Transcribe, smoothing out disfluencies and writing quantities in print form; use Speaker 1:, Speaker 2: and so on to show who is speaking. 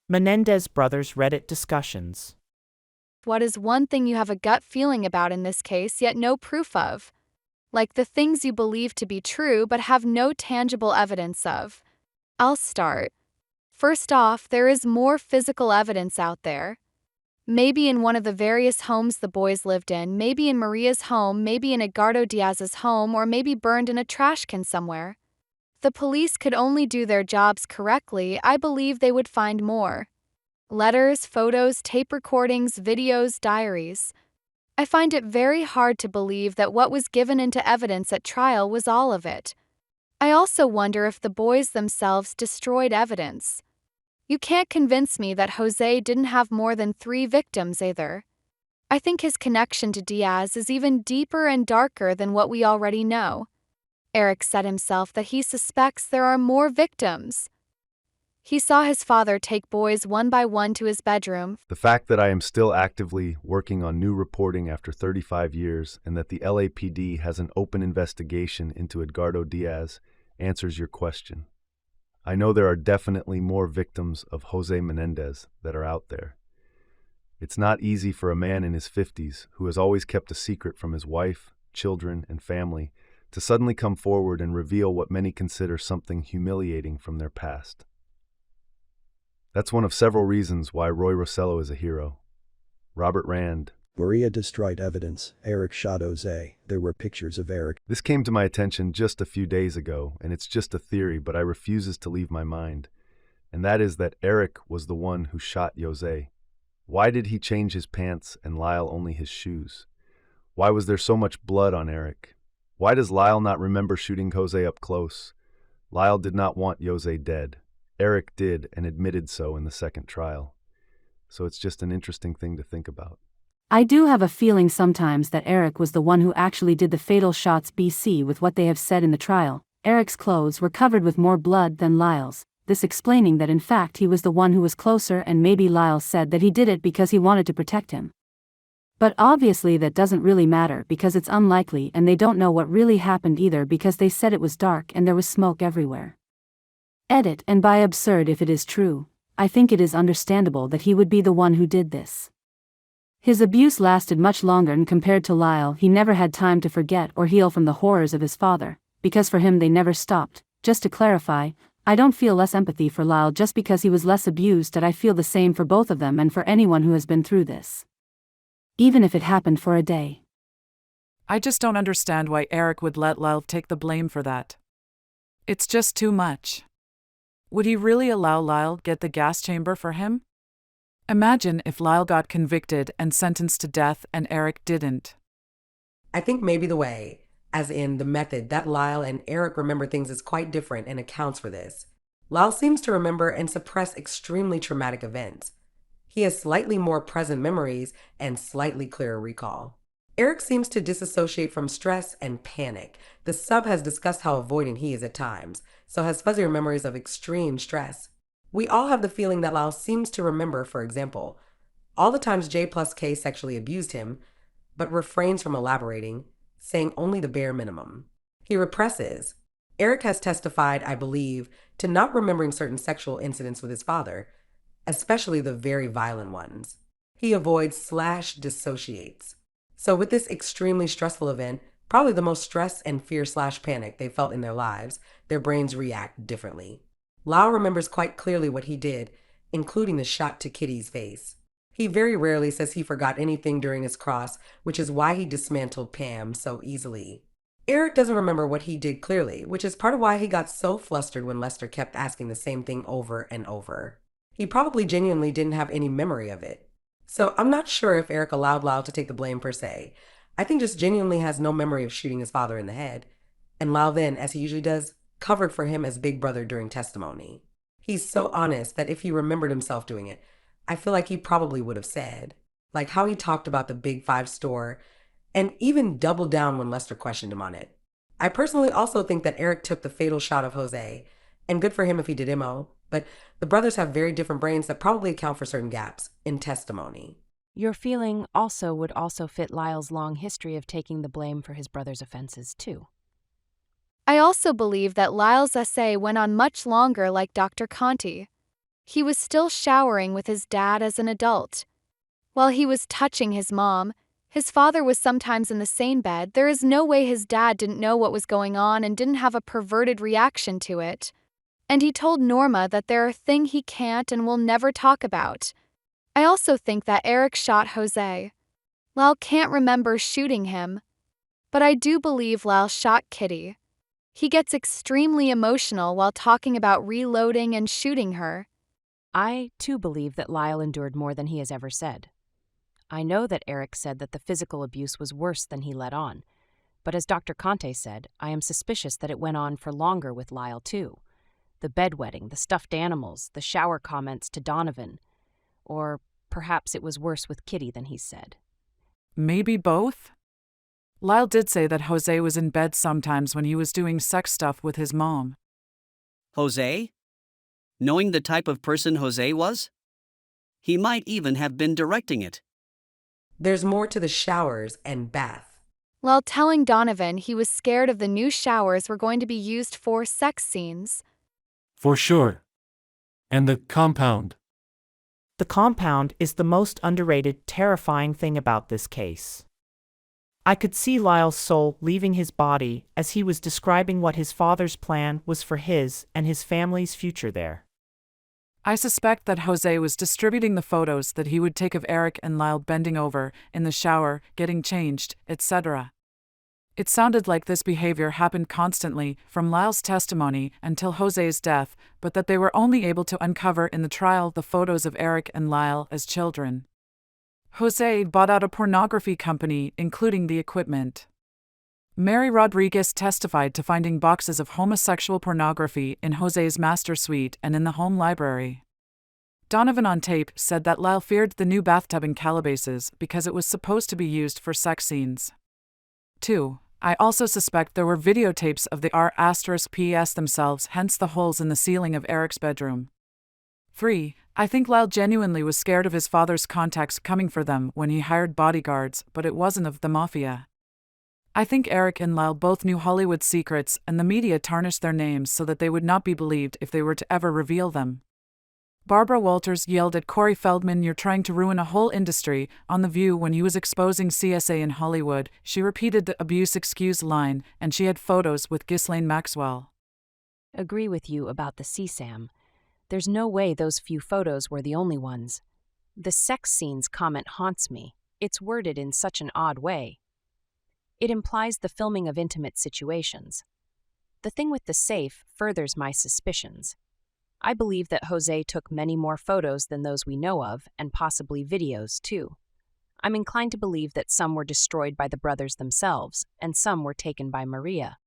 Speaker 1: Menendez brothers Reddit discussions.
Speaker 2: What is one thing you have a gut feeling about in this case, yet no proof of? Like the things you believe to be true but have no tangible evidence of. I'll start. First off, there is more physical evidence out there. Maybe in one of the various homes the boys lived in, maybe in Maria's home, maybe in Edgardo Diaz's home, or maybe burned in a trash can somewhere. If the police could only do their jobs correctly, I believe they would find more. Letters, photos, tape recordings, videos, diaries. I find it very hard to believe that what was given into evidence at trial was all of it. I also wonder if the boys themselves destroyed evidence. You can't convince me that Jose didn't have more than 3 victims either. I think his connection to Diaz is even deeper and darker than what we already know. Eric said himself that he suspects there are more victims. He saw his father take boys one by one to his bedroom.
Speaker 3: The fact that I am still actively working on new reporting after 35 years and that the LAPD has an open investigation into Edgardo Diaz answers your question. I know there are definitely more victims of Jose Menendez that are out there. It's not easy for a man in his 50s who has always kept a secret from his wife, children, and family to suddenly come forward and reveal what many consider something humiliating from their past. That's one of several reasons why Roy Rosello is a hero. Robert Rand.
Speaker 4: Maria destroyed evidence. Eric shot Jose. There were pictures of Eric.
Speaker 3: This came to my attention just a few days ago, and it's just a theory, but I refuses to leave my mind. And that is that Eric was the one who shot Jose. Why did he change his pants and Lyle only his shoes? Why was there so much blood on Eric? Why does Lyle not remember shooting Jose up close? Lyle did not want Jose dead. Eric did and admitted so in the second trial. So it's just an interesting thing to think about.
Speaker 5: I do have a feeling sometimes that Eric was the one who actually did the fatal shots BC with what they have said in the trial. Eric's clothes were covered with more blood than Lyle's, this explaining that in fact he was the one who was closer and maybe Lyle said that he did it because he wanted to protect him. But obviously that doesn't really matter because it's unlikely and they don't know what really happened either because they said it was dark and there was smoke everywhere. Edit, and by absurd if it is true, I think it is understandable that he would be the one who did this. His abuse lasted much longer and compared to Lyle he never had time to forget or heal from the horrors of his father, because for him they never stopped. Just to clarify, I don't feel less empathy for Lyle just because he was less abused, and I feel the same for both of them and for anyone who has been through this. Even if it happened for a day.
Speaker 6: I just don't understand why Eric would let Lyle take the blame for that. It's just too much. Would he really allow Lyle get the gas chamber for him? Imagine if Lyle got convicted and sentenced to death and Eric didn't.
Speaker 7: I think maybe the way, as in the method that Lyle and Eric remember things is quite different and accounts for this. Lyle seems to remember and suppress extremely traumatic events. He has slightly more present memories and slightly clearer recall. Eric seems to disassociate from stress and panic. The sub has discussed how avoidant he is at times, so has fuzzier memories of extreme stress. We all have the feeling that Lyle seems to remember, for example, all the times J plus K sexually abused him, but refrains from elaborating, saying only the bare minimum. He represses. Eric has testified, I believe, to not remembering certain sexual incidents with his father, especially the very violent ones. He avoids/dissociates. So with this extremely stressful event, probably the most stress and fear/panic they felt in their lives, their brains react differently. Lyle remembers quite clearly what he did, including the shot to Kitty's face. He very rarely says he forgot anything during his cross, which is why he dismantled Pam so easily. Eric doesn't remember what he did clearly, which is part of why he got so flustered when Lester kept asking the same thing over and over. He probably genuinely didn't have any memory of it. So I'm not sure if Eric allowed Lyle to take the blame per se. I think just genuinely has no memory of shooting his father in the head. And Lyle then, as he usually does, covered for him as big brother during testimony. He's so honest that if he remembered himself doing it, I feel like he probably would have said. Like how he talked about the Big Five store and even doubled down when Lester questioned him on it. I personally also think that Eric took the fatal shot of Jose, and good for him if he did MO, but the brothers have very different brains that probably account for certain gaps in testimony.
Speaker 8: Your feeling would also fit Lyle's long history of taking the blame for his brother's offenses, too.
Speaker 2: I also believe that Lyle's essay went on much longer like Dr. Conti. He was still showering with his dad as an adult. While he was touching his mom, his father was sometimes in the same bed. There is no way his dad didn't know what was going on and didn't have a perverted reaction to it. And he told Norma that there are things he can't and will never talk about. I also think that Eric shot Jose. Lyle can't remember shooting him, but I do believe Lyle shot Kitty. He gets extremely emotional while talking about reloading and shooting her.
Speaker 8: I, too, believe that Lyle endured more than he has ever said. I know that Eric said that the physical abuse was worse than he let on, but as Dr. Conte said, I am suspicious that it went on for longer with Lyle, too. The bedwetting, the stuffed animals, the shower comments to Donovan. Or perhaps it was worse with Kitty than he said.
Speaker 6: Maybe both? Lyle did say that Jose was in bed sometimes when he was doing sex stuff with his mom.
Speaker 9: Jose? Knowing the type of person Jose was? He might even have been directing it.
Speaker 7: There's more to the showers and bath.
Speaker 2: While telling Donovan he was scared of the new showers were going to be used for sex scenes.
Speaker 10: For sure. And the compound.
Speaker 1: The compound is the most underrated, terrifying thing about this case. I could see Lyle's soul leaving his body as he was describing what his father's plan was for his and his family's future there.
Speaker 6: I suspect that Jose was distributing the photos that he would take of Eric and Lyle bending over, in the shower, getting changed, etc. It sounded like this behavior happened constantly, from Lyle's testimony until Jose's death, but that they were only able to uncover in the trial the photos of Eric and Lyle as children. Jose bought out a pornography company, including the equipment. Mary Rodriguez testified to finding boxes of homosexual pornography in Jose's master suite and in the home library. Donovan on tape said that Lyle feared the new bathtub in Calabasas because it was supposed to be used for sex scenes. 2. I also suspect there were videotapes of the R*PS themselves, hence the holes in the ceiling of Eric's bedroom. 3. I think Lyle genuinely was scared of his father's contacts coming for them when he hired bodyguards, but it wasn't of the mafia. I think Eric and Lyle both knew Hollywood secrets, and the media tarnished their names so that they would not be believed if they were to ever reveal them. Barbara Walters yelled at Corey Feldman, "You're trying to ruin a whole industry," on The View when he was exposing CSA in Hollywood. She repeated the abuse excuse line, and she had photos with Ghislaine Maxwell.
Speaker 8: Agree with you about the CSAM. There's no way those few photos were the only ones. The sex scenes comment haunts me. It's worded in such an odd way. It implies the filming of intimate situations. The thing with the safe furthers my suspicions. I believe that Jose took many more photos than those we know of, and possibly videos, too. I'm inclined to believe that some were destroyed by the brothers themselves, and some were taken by Maria.